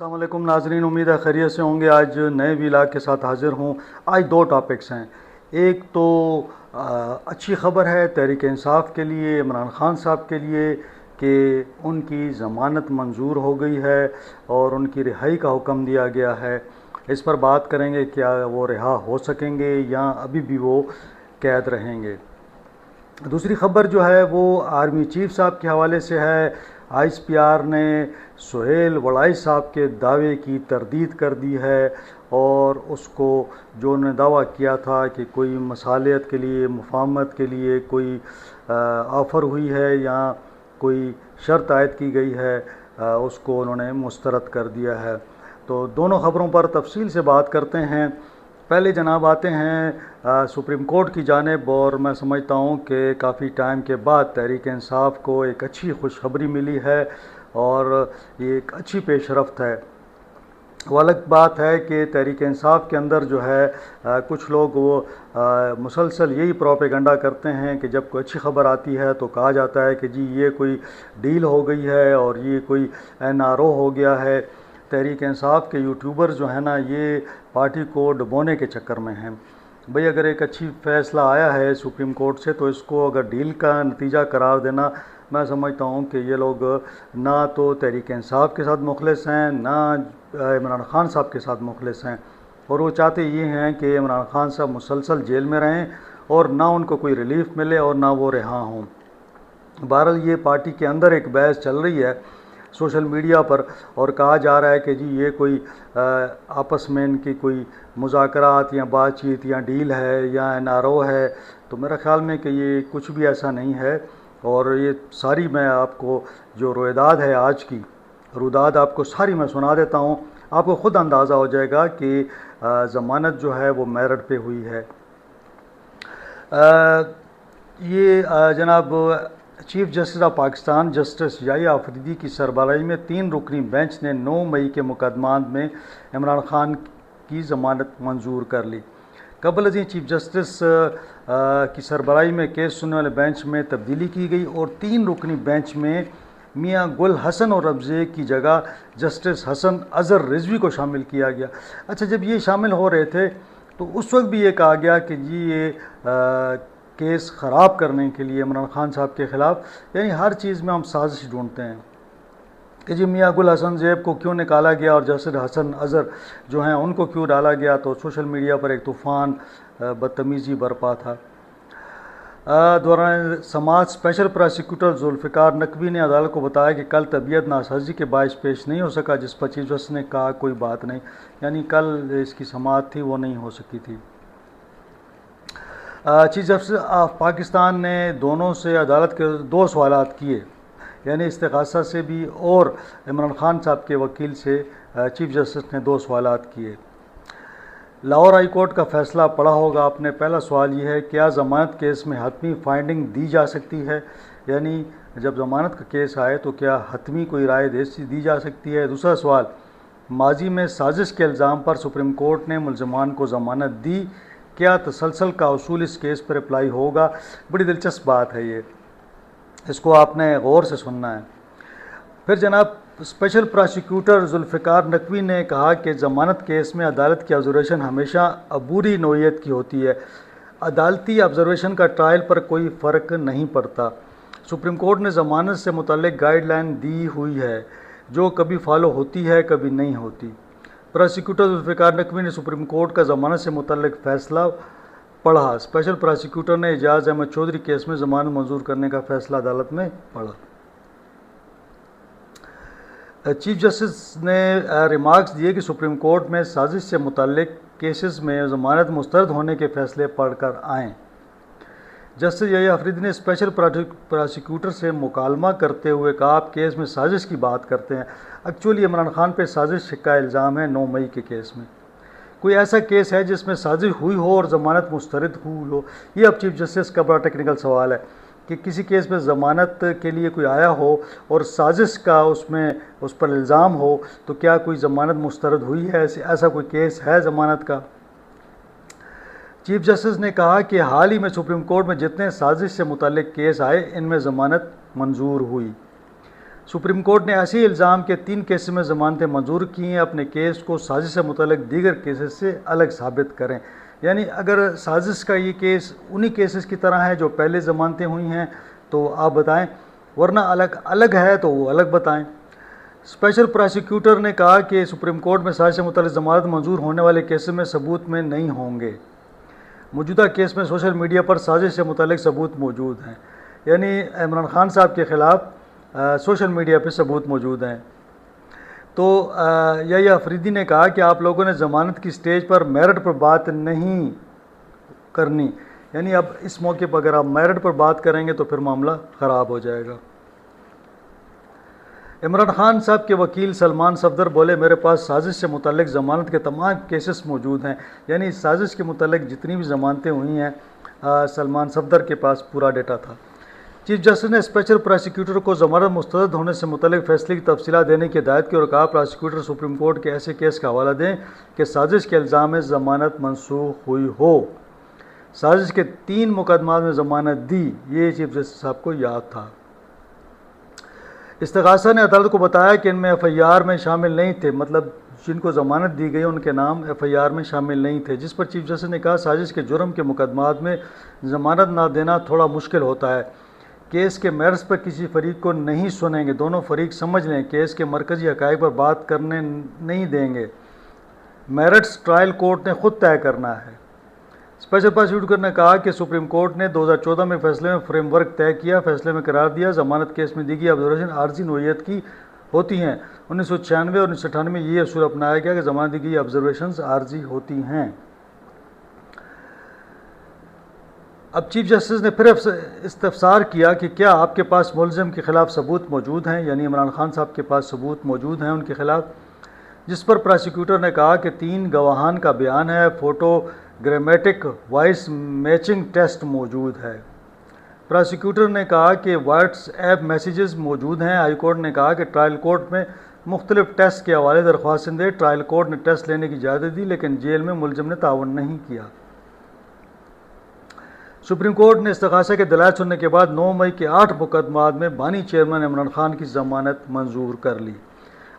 السلام علیکم ناظرین، امید ہے خیریت سے ہوں گے۔ آج نئے ویلاگ کے ساتھ حاضر ہوں۔ آج دو ٹاپکس ہیں۔ ایک تو اچھی خبر ہے تحریک انصاف کے لیے، عمران خان صاحب کے لیے، کہ ان کی ضمانت منظور ہو گئی ہے اور ان کی رہائی کا حکم دیا گیا ہے۔ اس پر بات کریں گے، کیا وہ رہا ہو سکیں گے یا ابھی بھی وہ قید رہیں گے۔ دوسری خبر جو ہے وہ آرمی چیف صاحب کے حوالے سے ہے۔ آئی ایس پی آر نے سہیل وڑائی صاحب کے دعوے کی تردید کر دی ہے، اور اس کو جو انہوں نے دعویٰ کیا تھا کہ کوئی مصالحت کے لیے، مفاہمت کے لیے کوئی آفر ہوئی ہے یا کوئی شرط عائد کی گئی ہے، اس کو انہوں نے مسترد کر دیا ہے۔ تو دونوں خبروں پر تفصیل سے بات کرتے ہیں۔ پہلے جناب آتے ہیں سپریم کورٹ کی جانب، اور میں سمجھتا ہوں کہ کافی ٹائم کے بعد تحریک انصاف کو ایک اچھی خوشخبری ملی ہے اور یہ ایک اچھی پیش رفت ہے۔ وہ الگ بات ہے کہ تحریک انصاف کے اندر جو ہے کچھ لوگ وہ مسلسل یہی پروپیگنڈا کرتے ہیں کہ جب کوئی اچھی خبر آتی ہے تو کہا جاتا ہے کہ جی یہ کوئی ڈیل ہو گئی ہے اور یہ کوئی این آر او ہو گیا ہے۔ تحریک انصاف کے یوٹیوبر جو ہیں نا، یہ پارٹی کو ڈبونے کے چکر میں ہیں۔ بھئی اگر ایک اچھی فیصلہ آیا ہے سپریم کورٹ سے تو اس کو اگر ڈیل کا نتیجہ قرار دینا، میں سمجھتا ہوں کہ یہ لوگ نہ تو تحریک انصاف کے ساتھ مخلص ہیں، نہ عمران خان صاحب کے ساتھ مخلص ہیں، اور وہ چاہتے یہ ہیں کہ عمران خان صاحب مسلسل جیل میں رہیں اور نہ ان کو کوئی ریلیف ملے اور نہ وہ رہا ہوں۔ بہرحال یہ پارٹی کے اندر ایک بحث چل رہی ہے سوشل میڈیا پر، اور کہا جا رہا ہے کہ جی یہ کوئی آپس میں ان کی کوئی مذاکرات یا بات چیت یا ڈیل ہے یا این آر او ہے۔ تو میرا خیال میں کہ یہ کچھ بھی ایسا نہیں ہے، اور یہ ساری میں آپ کو جو رویداد ہے، آج کی روداد آپ کو ساری میں سنا دیتا ہوں، آپ کو خود اندازہ ہو جائے گا کہ ضمانت جو ہے وہ میرٹ پہ ہوئی ہے۔ یہ جناب chief justice of Pakistan justice Yahya Afridi کی سربراہی میں 3 رکنی بینچ نے 9 مئی کے مقدمات میں عمران خان کی ضمانت منظور کر لی۔ قبل ازیں چیف جسٹس کی سربراہی میں کیس سننے والے بینچ میں تبدیلی کی گئی اور 3 رکنی بینچ میں میاں گل حسن اور ربضے کی جگہ جسٹس حسن اظہر رضوی کو شامل کیا گیا۔ اچھا، جب یہ شامل ہو رہے تھے تو اس وقت بھی یہ کہا گیا کہ جی یہ کیس خراب کرنے کے لیے عمران خان صاحب کے خلاف، یعنی ہر چیز میں ہم سازش ڈھونڈتے ہیں کہ جی میاں گل حسن زیب کو کیوں نکالا گیا اور جسٹس حسن اظہر جو ہیں ان کو کیوں ڈالا گیا۔ تو سوشل میڈیا پر ایک طوفان بدتمیزی برپا تھا۔ دوران سماعت اسپیشل پراسیکیوٹر ذوالفقار نقوی نے عدالت کو بتایا کہ کل طبیعت ناسازی کے باعث پیش نہیں ہو سکا، جس پر چیف جسٹس نے کہا کوئی بات نہیں، یعنی کل اس کی سماعت تھی وہ نہیں ہو سکی تھی۔ چیف جسٹس آف پاکستان نے دونوں سے عدالت کے 2 سوالات کیے، یعنی استغاثہ سے بھی اور عمران خان صاحب کے وکیل سے چیف جسٹس نے 2 سوالات کیے۔ لاہور ہائی کورٹ کا فیصلہ پڑھا ہوگا آپ نے۔ پہلا سوال یہ ہے، کیا ضمانت کیس میں حتمی فائنڈنگ دی جا سکتی ہے، یعنی جب ضمانت کا کیس آئے تو کیا حتمی کوئی رائے دی جا سکتی ہے۔ دوسرا سوال، ماضی میں سازش کے الزام پر سپریم کورٹ نے ملزمان کو ضمانت دی، کیا تسلسل کا اصول اس کیس پر اپلائی ہوگا۔ بڑی دلچسپ بات ہے یہ، اس کو آپ نے غور سے سننا ہے۔ پھر جناب اسپیشل پراسیکیوٹر ذوالفقار نقوی نے کہا کہ ضمانت کیس میں عدالت کی آبزرویشن ہمیشہ عبوری نوعیت کی ہوتی ہے، عدالتی آبزرویشن کا ٹرائل پر کوئی فرق نہیں پڑتا۔ سپریم کورٹ نے ضمانت سے متعلق گائیڈ لائن دی ہوئی ہے جو کبھی فالو ہوتی ہے کبھی نہیں ہوتی۔ پراسیکیوٹر ذوالفقار نقوی نے سپریم کورٹ کا ضمانت سے متعلق فیصلہ پڑھا۔ اسپیشل پراسیکیوٹر نے اعجاز احمد چودھری کیس میں ضمانت منظور کرنے کا فیصلہ عدالت میں پڑھا۔ چیف جسٹس نے ریمارکس دیے کہ سپریم کورٹ میں سازش سے متعلق کیسز میں ضمانت مسترد ہونے کے فیصلے پڑھ کر آئیں۔ جسٹس یحییٰ آفریدی نے اسپیشل پراسیکیوٹر سے مکالمہ کرتے ہوئے کہا، آپ کیس میں سازش کی بات کرتے ہیں، ایکچولی عمران خان پہ سازش کا الزام ہے 9 مئی کے کیس میں۔ کوئی ایسا کیس ہے جس میں سازش ہوئی ہو اور ضمانت مسترد ہوئی ہو؟ یہ اب چیف جسٹس کا بڑا ٹیکنیکل سوال ہے کہ کسی کیس میں ضمانت کے لیے کوئی آیا ہو اور سازش کا اس پر الزام ہو تو کیا کوئی ضمانت مسترد ہوئی ہے؟ ایسا کوئی کیس ہے ضمانت کا؟ چیف جسٹس نے کہا کہ حال ہی میں سپریم کورٹ میں جتنے سازش سے متعلق کیس آئے ان میں ضمانت منظور ہوئی۔ سپریم کورٹ نے ایسے الزام کے 3 کیسز میں ضمانتیں منظور کی ہیں، اپنے کیس کو سازش سے متعلق دیگر کیسز سے الگ ثابت کریں۔ یعنی اگر سازش کا یہ کیس انہی کیسز کی طرح ہے جو پہلے ضمانتیں ہوئی ہیں تو آپ بتائیں، ورنہ الگ ہے تو وہ الگ بتائیں۔ اسپیشل پراسیکیوٹر نے کہا کہ سپریم کورٹ میں سازش سے متعلق ضمانت منظور ہونے والے کیسز میں ثبوت میں نہیں ہوں گے۔ موجودہ کیس میں سوشل میڈیا پر سازش سے متعلق ثبوت موجود ہیں، یعنی عمران خان صاحب کے خلاف سوشل میڈیا پہ ثبوت موجود ہیں۔ تو یحییٰ آفریدی نے کہا کہ آپ لوگوں نے ضمانت کی سٹیج پر میرٹ پر بات نہیں کرنی، یعنی اب اس موقع پر اگر آپ میرٹ پر بات کریں گے تو پھر معاملہ خراب ہو جائے گا۔ عمران خان صاحب کے وکیل سلمان صفدر بولے، میرے پاس سازش سے متعلق ضمانت کے تمام کیسز موجود ہیں، یعنی سازش کے متعلق جتنی بھی ضمانتیں ہوئی ہیں سلمان صفدر کے پاس پورا ڈیٹا تھا۔ چیف جسٹس نے اسپیشل پراسیکیوٹر کو ضمانت مسترد ہونے سے متعلق فیصلے کی تفصیلات دینے کی ہدایت کی اور کہا پراسیکیوٹر سپریم کورٹ کے ایسے کیس کا حوالہ دیں کہ سازش کے الزام میں ضمانت منسوخ ہوئی ہو۔ سازش کے 3 مقدمات میں ضمانت دی، یہ چیف جسٹس صاحب کو یاد تھا۔ استغاثہ نے عدالت کو بتایا کہ ان میں ایف آئی آر میں شامل نہیں تھے، مطلب جن کو ضمانت دی گئی ان کے نام ایف آئی آر میں شامل نہیں تھے، جس پر چیف جسٹس نے کہا سازش کے جرم کے مقدمات میں ضمانت نہ دینا تھوڑا مشکل ہوتا ہے۔ کیس کے میرٹس پر کسی فریق کو نہیں سنیں گے، دونوں فریق سمجھ لیں، کیس کے مرکزی حقائق پر بات کرنے نہیں دیں گے، میرٹس ٹرائل کورٹ نے خود طے کرنا ہے۔ اسپیشل پراسیکیوٹر نے کہا کہ سپریم کورٹ نے 2014 میں فیصلے میں فریم ورک طے کیا، فیصلے میں قرار دیا ضمانت کیس میں دی گئی آبزرویشن عارضی نوعیت کی ہوتی ہیں۔ 1996 اور 1998 میں یہ اصول اپنایا گیا کہ ضمانت دی گئی آبزرویشنز عارضی ہوتی ہیں۔ اب چیف جسٹس نے پھر استفسار کیا کہ کیا آپ کے پاس ملزم کے خلاف ثبوت موجود ہیں، یعنی عمران خان صاحب کے پاس ثبوت موجود ہیں ان کے خلاف، جس پر پراسیکیوٹر نے کہا کہ 3 گواہان کا بیان ہے، photogrammetric voice matching test موجود ہے۔ پراسیکیوٹر نے کہا کہ واٹس ایپ میسیجز موجود ہیں۔ ہائی کورٹ نے کہا کہ ٹرائل کورٹ میں مختلف ٹیسٹ کے حوالے درخواست دے، ٹرائل کورٹ نے ٹیسٹ لینے کی اجازت دی لیکن جیل میں ملزم نے تعاون نہیں کیا۔ سپریم کورٹ نے استغاثہ کے دلائل سننے کے بعد 9 مئی کے 8 مقدمات میں بانی چیئرمین عمران خان کی ضمانت منظور کر لی۔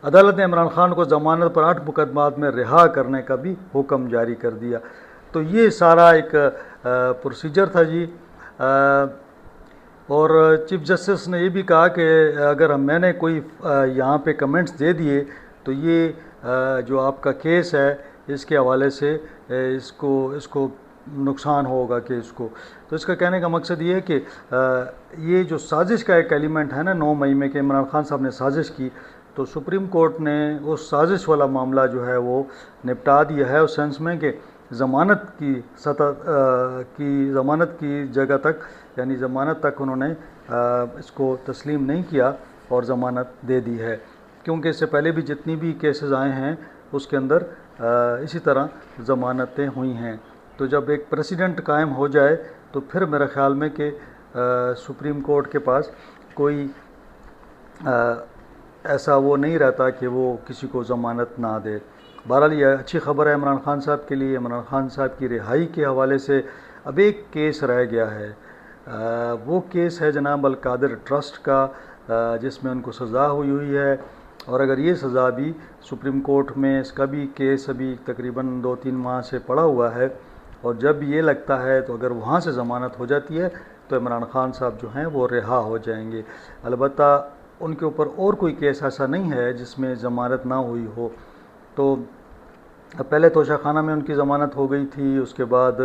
عدالت نے عمران خان کو ضمانت پر 8 مقدمات میں رہا کرنے کا بھی حکم جاری کر دیا۔ تو یہ سارا ایک پروسیجر تھا جی، اور چیف جسٹس نے یہ بھی کہا کہ اگر میں نے کوئی یہاں پہ کمنٹس دے دیے تو یہ جو آپ کا کیس ہے اس کے حوالے سے اس کو نقصان ہوگا کہ اس کو، تو اس کا کہنے کا مقصد یہ ہے کہ یہ جو سازش کا ایک ایلیمنٹ ہے نا 9 مئی میں کہ عمران خان صاحب نے سازش کی، تو سپریم کورٹ نے اس سازش والا معاملہ جو ہے وہ نپٹا دیا ہے اس سینس میں کہ ضمانت کی جگہ تک، یعنی ضمانت تک انہوں نے اس کو تسلیم نہیں کیا اور ضمانت دے دی ہے، کیونکہ اس سے پہلے بھی جتنی بھی کیسز آئے ہیں اس کے اندر اسی طرح ضمانتیں ہوئی ہیں۔ تو جب ایک پریسیڈنٹ قائم ہو جائے تو پھر میرے خیال میں کہ سپریم کورٹ کے پاس کوئی ایسا وہ نہیں رہتا کہ وہ کسی کو ضمانت نہ دے۔ بہرحال یہ اچھی خبر ہے عمران خان صاحب کے لیے۔ عمران خان صاحب کی رہائی کے حوالے سے اب ایک کیس رہ گیا ہے، وہ کیس ہے جناب القادر ٹرسٹ کا، جس میں ان کو سزا ہوئی ہے، اور اگر یہ سزا بھی سپریم کورٹ میں اس کا بھی کیس ابھی تقریباً 2-3 ماہ سے پڑا ہوا ہے، اور جب یہ لگتا ہے تو اگر وہاں سے ضمانت ہو جاتی ہے تو عمران خان صاحب جو ہیں وہ رہا ہو جائیں گے۔ البتہ ان کے اوپر اور کوئی کیس ایسا نہیں ہے جس میں ضمانت نہ ہوئی ہو۔ تو پہلے توشہ خانہ میں ان کی ضمانت ہو گئی تھی، اس کے بعد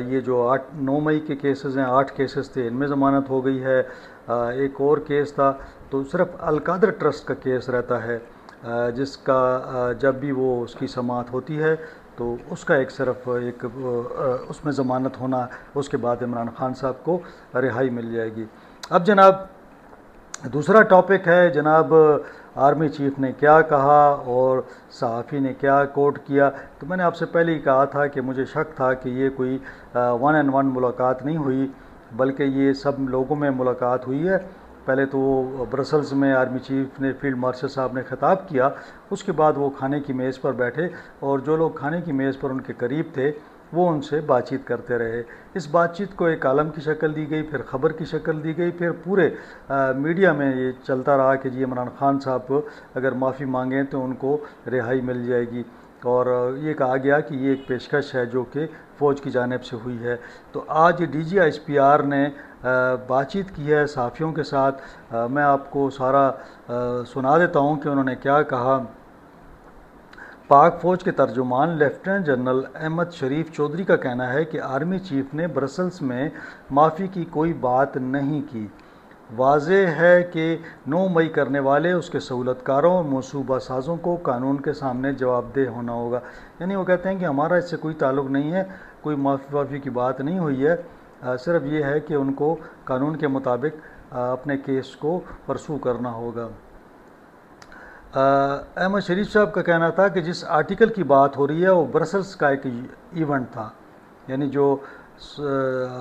یہ جو 9 مئی کے کیسز ہیں 8 کیسز تھے ان میں ضمانت ہو گئی ہے، ایک اور کیس تھا، تو صرف القادر ٹرسٹ کا کیس رہتا ہے جس کا جب بھی وہ اس کی سماعت ہوتی ہے تو اس کا صرف اس میں ضمانت ہونا، اس کے بعد عمران خان صاحب کو رہائی مل جائے گی۔ اب جناب دوسرا ٹاپک ہے جناب آرمی چیف نے کیا کہا اور صحافی نے کیا کوٹ کیا۔ تو میں نے آپ سے پہلے ہی کہا تھا کہ مجھے شک تھا کہ یہ کوئی 1 on 1 ملاقات نہیں ہوئی، بلکہ یہ سب لوگوں میں ملاقات ہوئی ہے۔ پہلے تو برسلز میں آرمی چیف نے فیلڈ مارشل صاحب نے خطاب کیا، اس کے بعد وہ کھانے کی میز پر بیٹھے اور جو لوگ کھانے کی میز پر ان کے قریب تھے وہ ان سے بات چیت کرتے رہے۔ اس بات چیت کو ایک کالم کی شکل دی گئی، پھر خبر کی شکل دی گئی، پھر پورے میڈیا میں یہ چلتا رہا کہ جی عمران خان صاحب اگر معافی مانگیں تو ان کو رہائی مل جائے گی، اور یہ کہا گیا کہ یہ ایک پیشکش ہے جو کہ فوج کی جانب سے ہوئی ہے۔ تو آج D G S P R نے بات چیت کی ہے صحافیوں کے ساتھ۔ میں آپ کو سارا سنا دیتا ہوں کہ انہوں نے کیا کہا۔ پاک فوج کے ترجمان لیفٹیننٹ جنرل احمد شریف چودھری کا کہنا ہے کہ آرمی چیف نے برسلز میں معافی کی کوئی بات نہیں کی۔ واضح ہے کہ 9 مئی کرنے والے اس کے سہولت کاروں اور منصوبہ سازوں کو قانون کے سامنے جواب دہ ہونا ہوگا۔ یعنی وہ کہتے ہیں کہ ہمارا اس سے کوئی تعلق نہیں ہے، کوئی معافی کی بات نہیں ہوئی ہے، صرف یہ ہے کہ ان کو قانون کے مطابق اپنے کیس کو پرسو کرنا ہوگا۔ احمد شریف صاحب کا کہنا تھا کہ جس آرٹیکل کی بات ہو رہی ہے وہ برسلز کا ایک ایونٹ تھا، یعنی جو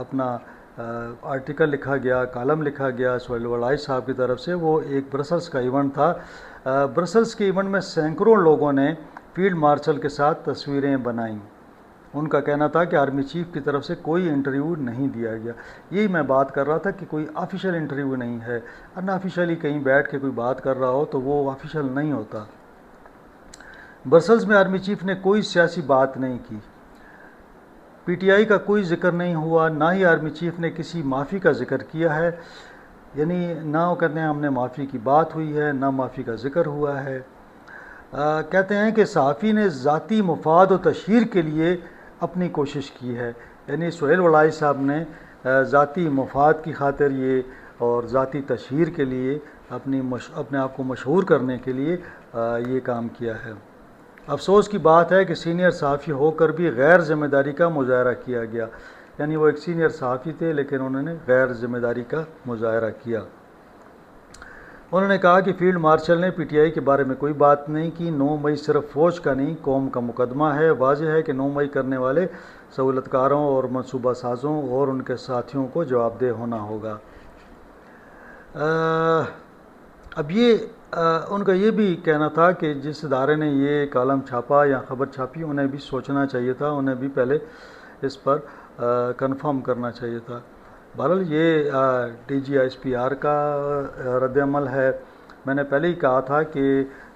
اپنا آرٹیکل لکھا گیا، کالم لکھا گیا سہیل وڑائی صاحب کی طرف سے، وہ ایک برسلز کا ایونٹ تھا۔ برسلز کے ایونٹ میں سینکڑوں لوگوں نے فیلڈ مارشل کے ساتھ تصویریں بنائیں۔ ان کا کہنا تھا کہ آرمی چیف کی طرف سے کوئی انٹرویو نہیں دیا گیا۔ یہی میں بات کر رہا تھا کہ کوئی آفیشیل انٹرویو نہیں ہے، ان آفیشیلی کہیں بیٹھ کے کوئی بات کر رہا ہو تو وہ آفیشیل نہیں ہوتا۔ برسلز میں آرمی چیف نے کوئی سیاسی بات نہیں کی، پی ٹی آئی کا کوئی ذکر نہیں ہوا، نہ ہی آرمی چیف نے کسی معافی کا ذکر کیا ہے، یعنی نہ وہ کہتے ہیں ہم نے معافی کی بات ہوئی ہے، نہ معافی کا ذکر ہوا ہے۔ کہتے ہیں کہ صحافی نے ذاتی مفاد و تشہیر کے لیے اپنی کوشش کی ہے، یعنی سہیل وڑائی صاحب نے ذاتی مفاد کی خاطر یہ اور ذاتی تشہیر کے لیے اپنے آپ کو مشہور کرنے کے لیے یہ کام کیا ہے۔ افسوس کی بات ہے کہ سینئر صحافی ہو کر بھی غیر ذمہ داری کا مظاہرہ کیا گیا، یعنی وہ ایک سینئر صحافی تھے لیکن انہوں نے غیر ذمہ داری کا مظاہرہ کیا۔ انہوں نے کہا کہ فیلڈ مارشل نے پی ٹی آئی کے بارے میں کوئی بات نہیں کی۔ 9 مئی صرف فوج کا نہیں قوم کا مقدمہ ہے۔ واضح ہے کہ 9 مئی کرنے والے سہولت کاروں اور منصوبہ سازوں اور ان کے ساتھیوں کو جواب دہ ہونا ہوگا۔ اب یہ ان کا یہ بھی کہنا تھا کہ جس ادارے نے یہ کالم چھاپا یا خبر چھاپی انہیں بھی سوچنا چاہیے تھا، انہیں بھی پہلے اس پر کنفرم کرنا چاہیے تھا۔ بہرحال یہ D G S P R کا رد عمل ہے۔ میں نے پہلے ہی کہا تھا کہ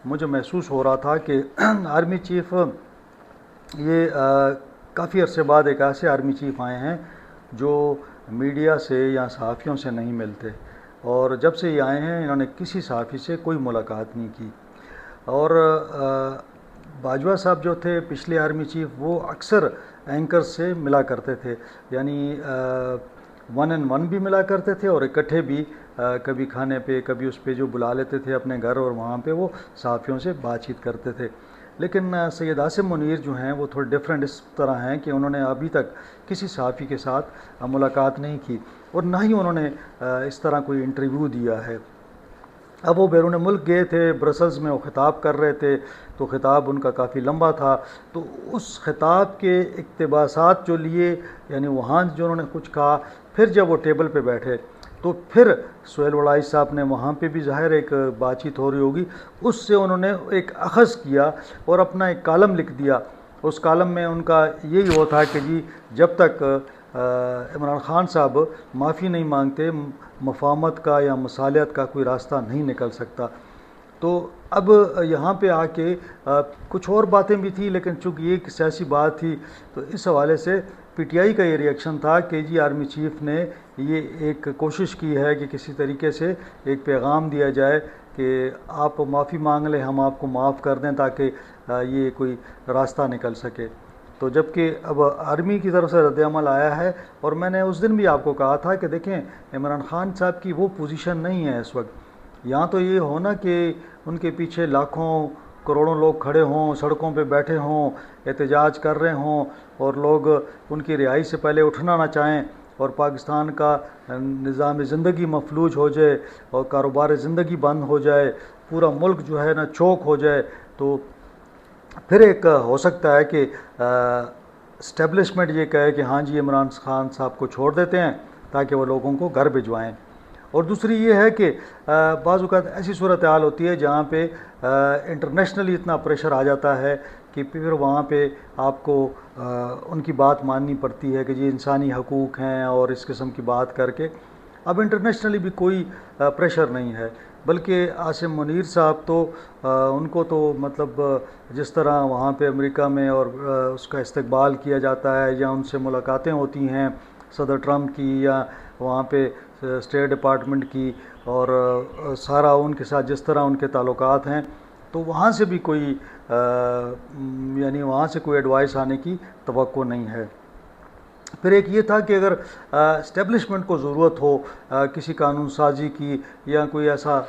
مجھے محسوس ہو رہا تھا کہ آرمی چیف یہ کافی عرصے بعد ایک ایسے آرمی چیف آئے ہیں جو میڈیا سے یا صحافیوں سے نہیں ملتے، اور جب سے یہ آئے ہیں انہوں نے کسی صحافی سے کوئی ملاقات نہیں کی۔ اور باجوہ صاحب جو تھے پچھلے آرمی چیف، وہ اکثر اینکر سے ملا کرتے تھے، یعنی 1-on-1 بھی ملا کرتے تھے اور اکٹھے بھی کبھی کھانے پہ کبھی اس پہ جو بلا لیتے تھے اپنے گھر، اور وہاں پہ وہ صحافیوں سے بات چیت کرتے تھے۔ لیکن سید عاصم منیر جو ہیں وہ تھوڑے ڈیفرنٹ اس طرح ہیں کہ انہوں نے ابھی تک کسی صحافی کے ساتھ ملاقات نہیں کی، اور نہ ہی انہوں نے اس طرح کوئی انٹرویو دیا ہے۔ اب وہ بیرون ملک گئے تھے، برسلز میں وہ خطاب کر رہے تھے، تو خطاب ان کا کافی لمبا تھا، تو اس خطاب کے اقتباسات جو لیے، یعنی وہاں جو انہوں نے کچھ کہا، پھر جب وہ ٹیبل پہ بیٹھے تو پھر سہیل وڑائی صاحب نے وہاں پہ بھی ظاہر ایک بات چیت ہو رہی ہوگی، اس سے انہوں نے ایک اخذ کیا اور اپنا ایک کالم لکھ دیا۔ اس کالم میں ان کا یہی وہ تھا کہ جی جب تک عمران خان صاحب معافی نہیں مانگتے مفاہمت کا یا مصالحت کا کوئی راستہ نہیں نکل سکتا۔ تو اب یہاں پہ آ کے کچھ اور باتیں بھی تھیں، لیکن چونکہ یہ ایک سیاسی بات تھی تو اس حوالے سے پی ٹی آئی کا یہ ری ایکشن تھا کہ جی آرمی چیف نے یہ ایک کوشش کی ہے کہ کسی طریقے سے ایک پیغام دیا جائے کہ آپ معافی مانگ لیں، ہم آپ کو معاف کر دیں تاکہ یہ کوئی راستہ نکل سکے۔ تو جبکہ اب آرمی کی طرف سے رد عمل آیا ہے، اور میں نے اس دن بھی آپ کو کہا تھا کہ دیکھیں عمران خان صاحب کی وہ پوزیشن نہیں ہے اس وقت، یہاں تو یہ ہونا کہ ان کے پیچھے لاکھوں کروڑوں لوگ کھڑے ہوں، سڑکوں پہ بیٹھے ہوں، احتجاج کر رہے ہوں، اور لوگ ان کی رہائی سے پہلے اٹھنا نہ چاہیں، اور پاکستان کا نظام زندگی مفلوج ہو جائے اور کاروبار زندگی بند ہو جائے، پورا ملک جو ہے نا چوک ہو جائے، تو پھر ایک ہو سکتا ہے کہ اسٹیبلشمنٹ یہ کہے کہ ہاں جی عمران خان صاحب کو چھوڑ دیتے ہیں تاکہ وہ لوگوں کو گھر بھجوائیں۔ اور دوسری یہ ہے کہ بعض اوقات ایسی صورتحال ہوتی ہے جہاں پہ انٹرنیشنلی اتنا پریشر آ جاتا ہے کہ پھر وہاں پہ آپ کو ان کی بات ماننی پڑتی ہے کہ جی انسانی حقوق ہیں اور اس قسم کی بات کر کے. اب انٹرنیشنلی بھی کوئی پریشر نہیں ہے، بلکہ عاصم منیر صاحب تو ان کو تو مطلب جس طرح وہاں پہ امریکہ میں اور اس کا استقبال کیا جاتا ہے یا ان سے ملاقاتیں ہوتی ہیں صدر ٹرمپ کی یا وہاں پہ اسٹیٹ ڈپارٹمنٹ کی، اور سارا ان کے ساتھ جس طرح ان کے تعلقات ہیں، تو وہاں سے بھی کوئی یعنی وہاں سے کوئی ایڈوائس آنے کی توقع نہیں ہے. پھر ایک یہ تھا کہ اگر اسٹیبلشمنٹ کو ضرورت ہو کسی قانون سازی کی یا کوئی ایسا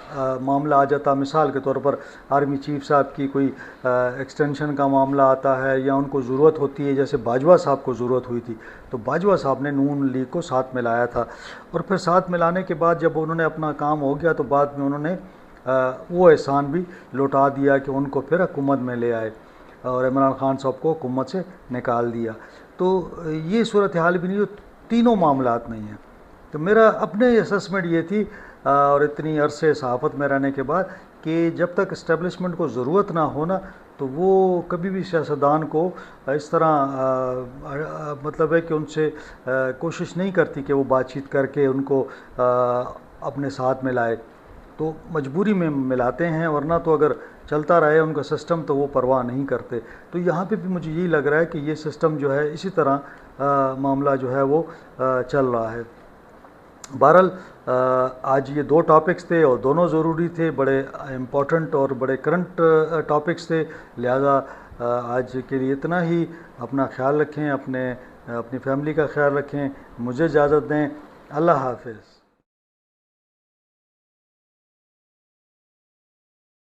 معاملہ آ جاتا، مثال کے طور پر آرمی چیف صاحب کی کوئی ایکسٹینشن کا معاملہ آتا ہے یا ان کو ضرورت ہوتی ہے، جیسے باجوہ صاحب کو ضرورت ہوئی تھی، تو باجوہ صاحب نے نون لیگ کو ساتھ میں لایا تھا، اور پھر ساتھ میں لانے کے بعد جب انہوں نے اپنا کام ہو گیا تو بعد میں انہوں نے وہ احسان بھی لوٹا دیا کہ ان کو پھر حکومت میں لے آئے اور عمران خان صاحب کو حکومت سے نکال دیا. تو یہ صورتحال بھی نہیں، جو تینوں معاملات نہیں ہیں. تو میرا اپنے اسسمنٹ یہ تھی اور اتنی عرصے صحافت میں رہنے کے بعد کہ جب تک اسٹیبلشمنٹ کو ضرورت نہ ہونا تو وہ کبھی بھی سیاستدان کو اس طرح مطلب ہے کہ ان سے کوشش نہیں کرتی کہ وہ بات چیت کر کے ان کو اپنے ساتھ میں لائے. تو مجبوری میں ملاتے ہیں، ورنہ تو اگر چلتا رہے ان کا سسٹم تو وہ پرواہ نہیں کرتے. تو یہاں پہ بھی مجھے یہی لگ رہا ہے کہ یہ سسٹم جو ہے اسی طرح معاملہ جو ہے وہ چل رہا ہے. بہرحال آج یہ دو ٹاپکس تھے اور دونوں ضروری تھے، بڑے امپورٹنٹ اور بڑے کرنٹ ٹاپکس تھے، لہذا آج کے لیے اتنا ہی. اپنا خیال رکھیں، اپنی فیملی کا خیال رکھیں. مجھے اجازت دیں. اللہ حافظ.